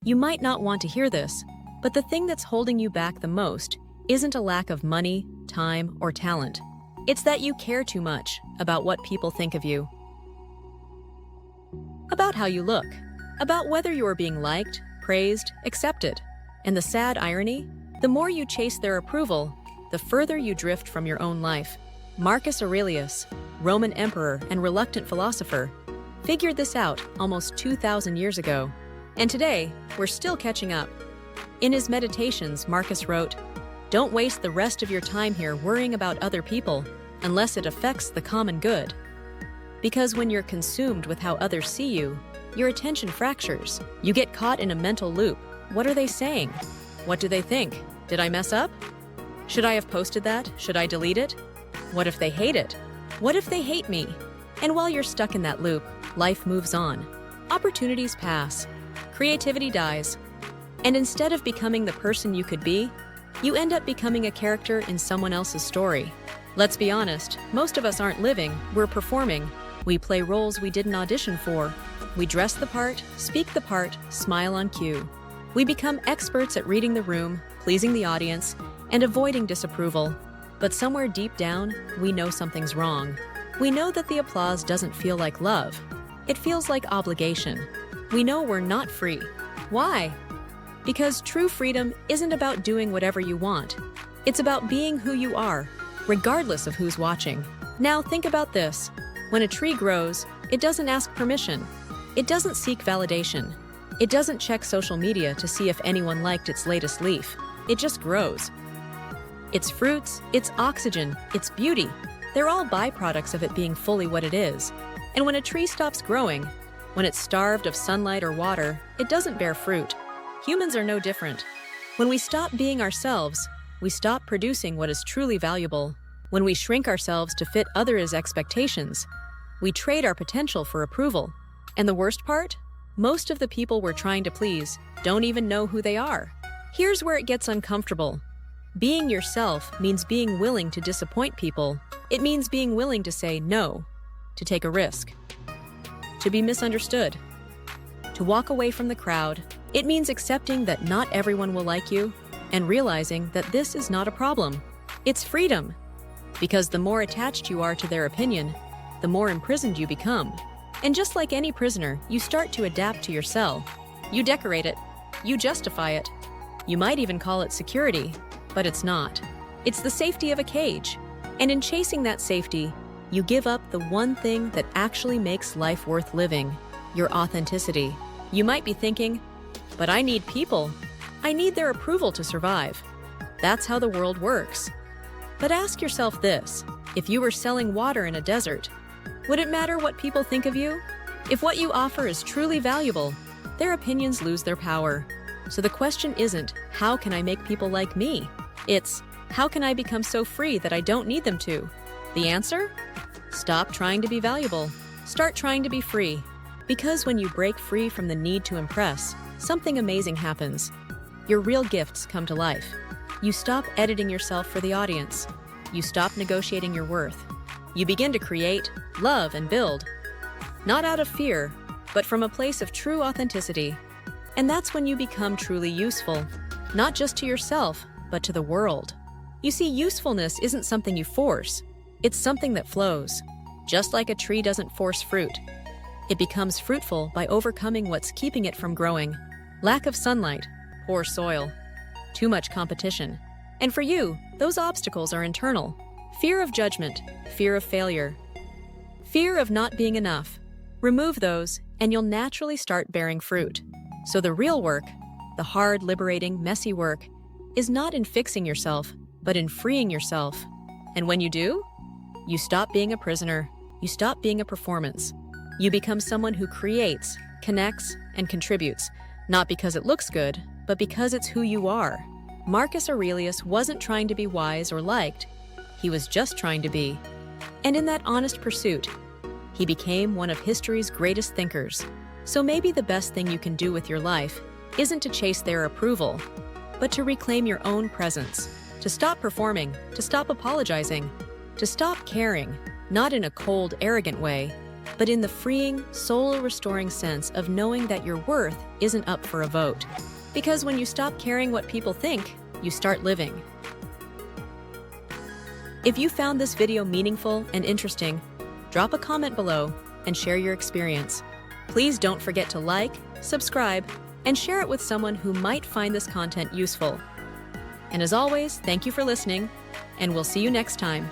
You might not want to hear this, but the thing that's holding you back the most isn't a lack of money, time, or talent. It's that you care too much about what people think of you. About how you look, about whether you're being liked, praised, accepted. And the sad irony? The more you chase their approval, the further you drift from your own life. Marcus Aurelius, Roman emperor and reluctant philosopher, figured this out almost 2,000 years ago. And today, we're still catching up. In his Meditations, Marcus wrote, "Don't waste the rest of your time here worrying about other people unless it affects the common good." Because when you're consumed with how others see you, your attention fractures. You get caught in a mental loop. What are they saying? What do they think? Did I mess up? Should I have posted that? Should I delete it? What if they hate it? What if they hate me? And while you're stuck in that loop, life moves on. Opportunities pass. Creativity dies. And instead of becoming the person you could be, you end up becoming a character in someone else's story. Let's be honest, most of us aren't living, we're performing. We play roles we didn't audition for. We dress the part, speak the part, smile on cue. We become experts at reading the room, pleasing the audience, and avoiding disapproval. But somewhere deep down, we know something's wrong. We know that the applause doesn't feel like love. It feels like obligation. We know we're not free. Why? Because true freedom isn't about doing whatever you want. It's about being who you are, regardless of who's watching. Now think about this. When a tree grows, it doesn't ask permission. It doesn't seek validation. It doesn't check social media to see if anyone liked its latest leaf. It just grows. Its fruits, its oxygen, its beauty, they're all byproducts of it being fully what it is. And when a tree stops growing, when it's starved of sunlight or water, it doesn't bear fruit. Humans are no different. When we stop being ourselves, we stop producing what is truly valuable. When we shrink ourselves to fit others' expectations, we trade our potential for approval. And the worst part? Most of the people we're trying to please don't even know who they are. Here's where it gets uncomfortable. Being yourself means being willing to disappoint people. It means being willing to say no, to take a risk, to be misunderstood, to walk away from the crowd. It means accepting that not everyone will like you and realizing that this is not a problem. It's freedom. Because the more attached you are to their opinion, the more imprisoned you become. And just like any prisoner, you start to adapt to your cell. You decorate it. You justify it. You might even call it security, but it's not. It's the safety of a cage. And in chasing that safety, you give up the one thing that actually makes life worth living, your authenticity. You might be thinking, but I need people. I need their approval to survive. That's how the world works. But ask yourself this, if you were selling water in a desert, would it matter what people think of you? If what you offer is truly valuable, their opinions lose their power. So the question isn't, how can I make people like me? It's, how can I become so free that I don't need them to? The answer? Stop trying to be valuable. Start trying to be free. Because when you break free from the need to impress, something amazing happens. Your real gifts come to life. You stop editing yourself for the audience. You stop negotiating your worth. You begin to create, love, and build. Not out of fear, but from a place of true authenticity. And that's when you become truly useful, not just to yourself, but to the world. You see, usefulness isn't something you force. It's something that flows. Just like a tree doesn't force fruit. It becomes fruitful by overcoming what's keeping it from growing. Lack of sunlight, poor soil, too much competition. And for you, those obstacles are internal. Fear of judgment, fear of failure, fear of not being enough. Remove those, and you'll naturally start bearing fruit. So the real work, the hard, liberating, messy work, is not in fixing yourself, but in freeing yourself. And when you do, you stop being a prisoner. You stop being a performance. You become someone who creates, connects, and contributes, not because it looks good, but because it's who you are. Marcus Aurelius wasn't trying to be wise or liked. He was just trying to be. And in that honest pursuit, he became one of history's greatest thinkers. So maybe the best thing you can do with your life isn't to chase their approval, but to reclaim your own presence, to stop performing, to stop apologizing, to stop caring, not in a cold, arrogant way, but in the freeing, soul-restoring sense of knowing that your worth isn't up for a vote. Because when you stop caring what people think, you start living. If you found this video meaningful and interesting, drop a comment below and share your experience. Please don't forget to like, subscribe, and share it with someone who might find this content useful. And as always, thank you for listening, and we'll see you next time.